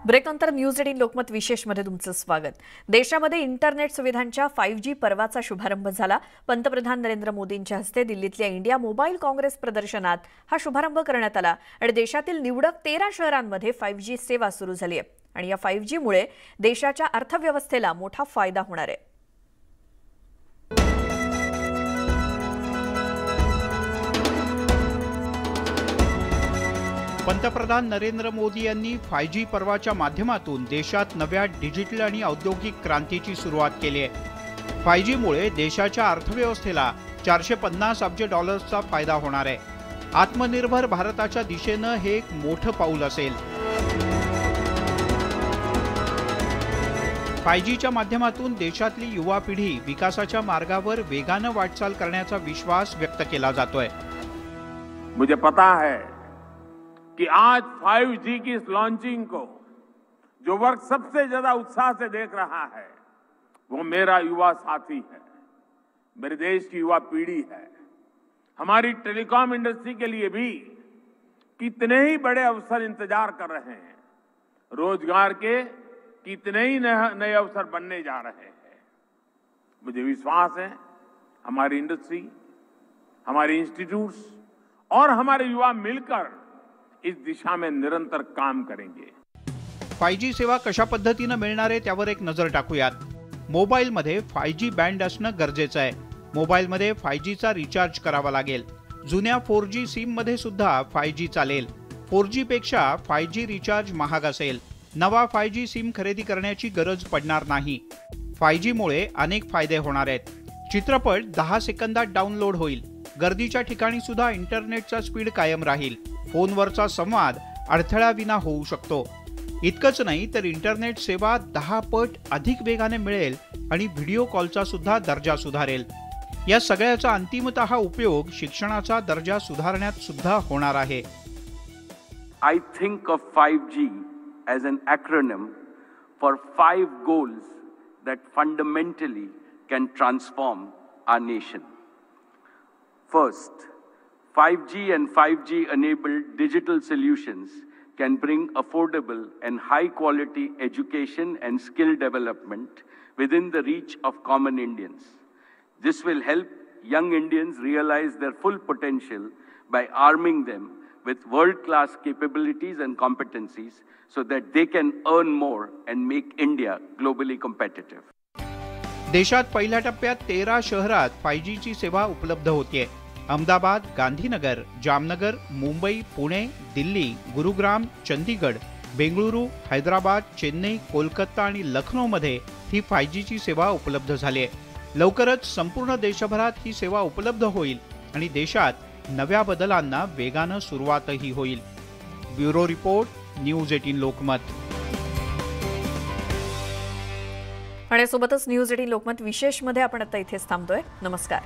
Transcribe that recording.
ब्रेकनंतर news 18 Lokmat विशेषमध्ये तुमचं स्वागत। देशामध्ये इंटरनेट सुविधांच्या 5G पर्वाचा शुभारंभ झाला। पंतप्रधान नरेंद्र मोदींच्या हस्ते दिल्लीतल्या इंडिया मोबाईल काँग्रेस प्रदर्शनात हा शुभारंभ करण्यात आला आणि देशातील निवडक 13 शहरांमध्ये 5G सेवा सुरू झाली आहे आणि या 5G मुळे देशाच्या अर्थव्यवस्थेला मोठा फायदा होणार आहे। पंतप्रधान नरेंद्र मोदी यांनी 5G पर्वाच्या माध्यमातून देशात नव्या डिजिटल आणि औद्योगिक क्रांतीची सुरुवात केली आहे। 5G मुळे देशाच्या अर्थव्यवस्थेला $450 अब्ज चा फायदा होणार आहे। आत्मनिर्भर भारताच्या दिशेने हे एक मोठं पाऊल असेल। 5Gच्या माध्यमातून देशातली युवा पिढी विकासाच्या मार्गावर वेगाने वाटचाल करण्याचा विश्वास व्यक्त केला जातोय। मुझे पता है कि आज 5G की इस लॉन्चिंग को जो वर्ग सबसे ज्यादा उत्साह से देख रहा है वो मेरा युवा साथी है, मेरे देश की युवा पीढ़ी है। हमारी टेलीकॉम इंडस्ट्री के लिए भी कितने ही बड़े अवसर इंतजार कर रहे हैं। रोजगार के कितने ही नए अवसर बनने जा रहे हैं। मुझे विश्वास है हमारी इंडस्ट्री, हमारे इंस्टीट्यूट्स और हमारे युवा मिलकर इस दिशा में निरंतर काम करेंगे। 5G सेवा कशा पद्धतीने मिळणार आहे त्यावर एक नजर टाकूयात। मोबाईल मध्ये 5G बँड असणं गरजेचं आहे। मोबाईल मध्ये 5G चा रिचार्ज करावा लागेल। जुन्या 4G सिम मध्ये सुद्धा 5G चालेल। 4G पेक्षा 5G रिचार्ज महाग असेल। नवा 5G सिम खरेदी करण्याची गरज पडणार नाही। 5G मुळे अनेक फायदे होणार आहेत। चित्रपट 10 सेकंदात डाउनलोड होईल। गर्दीच्या ठिकाणी सुद्धा इंटरनेटचा स्पीड कायम राहील। फोनवरचा संवाद अडथळ्याविना होऊ शकतो। इतकंच नाही तर इंटरनेट सेवा 10 पट अधिक वेगाने मिळेल आणि व्हिडिओ कॉलचा सुद्धा दर्जा सुधारेल। या सगळ्याचा अंतिमतः उपयोग शिक्षणाचा दर्जा सुधारण्यात सुद्धा होणार आहे। I think of 5G as an acronym for 5 goals that fundamentally can transform our nation. First, 5G and 5G enabled digital solutions can bring affordable and high quality education and skill development within the reach of common Indians. This will help young Indians realize their full potential by arming them with world-class capabilities and competencies so that they can earn more and make India globally competitive. देशात पहिल्या टप्प्यात 13 शहरात 5G ची सेवा उपलब्ध होतीये। अहमदाबाद, गांधीनगर, जामनगर, मुंबई, पुणे, दिल्ली, गुरुग्राम, चंदीगड, बेंगळुरू, हैदराबाद, चेन्नई, कोलकाता आणि लखनौ मध्ये ही 5G ची सेवा उपलब्ध झाली आहे। लवकरच संपूर्ण देशभरात ही सेवा उपलब्ध होईल आणि देशात नव्या बदलांना वेगाने सुरुवातही होईल। Bureau report, news 18 Lokmat. आणि सोबतच न्यूज 18 लोकमत विशेषमध्ये आपण आता इथेच थांबतोय। नमस्कार।